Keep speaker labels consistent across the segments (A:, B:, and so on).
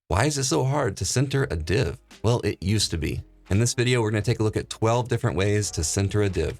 A: Why is it so hard to center a div? Well, it used to be. In this video, we're going to take a look at 12 different ways to center a div.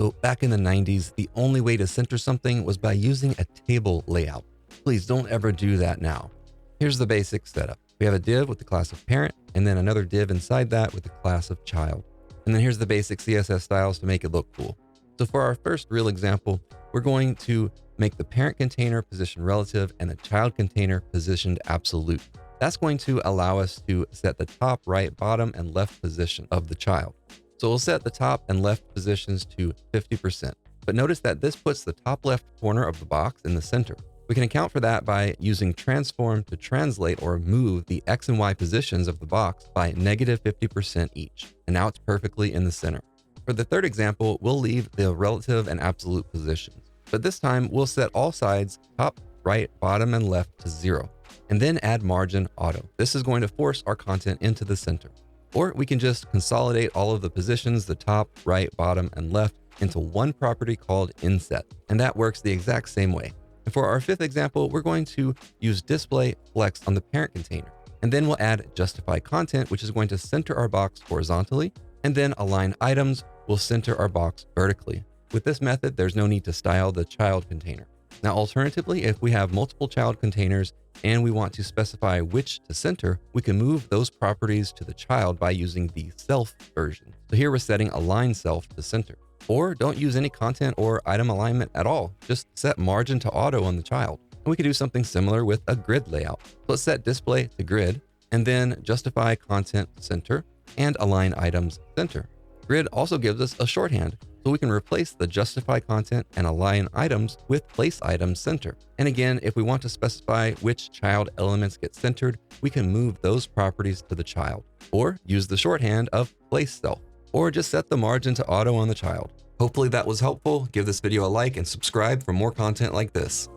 A: So back in the 90s, the only way to center something was by using a table layout. Please don't ever do that now. Here's the basic setup. We have a div with the class of parent, and then another div inside that with the class of child. And then here's the basic CSS styles to make it look cool. So for our first real example, we're going to make the parent container position relative and the child container positioned absolute. That's going to allow us to set the top, right, bottom, and left position of the child. So we'll set the top and left positions to 50%. But notice that this puts the top left corner of the box in the center. We can account for that by using transform to translate or move the X and Y positions of the box by -50% each. And now it's perfectly in the center. For the third example, we'll leave the relative and absolute positions. But this time we'll set all sides, top, right, bottom, and left to 0. And then add margin auto. This is going to force our content into the center. Or we can just consolidate all of the positions, the top, right, bottom, and left, into one property called inset. And that works the exact same way. And for our fifth example, we're going to use display flex on the parent container. And then we'll add justify content, which is going to center our box horizontally. And then align items will center our box vertically. With this method, there's no need to style the child container. Now, alternatively, if we have multiple child containers and we want to specify which to center, we can move those properties to the child by using the self version. So here we're setting align self to center. Or don't use any content or item alignment at all. Just set margin to auto on the child. And we could do something similar with a grid layout. So let's set display to grid and then justify content center and align items center. Grid also gives us a shorthand, so we can replace the justify content and align items with place items center. And again, if we want to specify which child elements get centered, we can move those properties to the child, or use the shorthand of place self, or just set the margin to auto on the child. Hopefully that was helpful. Give this video a like and subscribe for more content like this.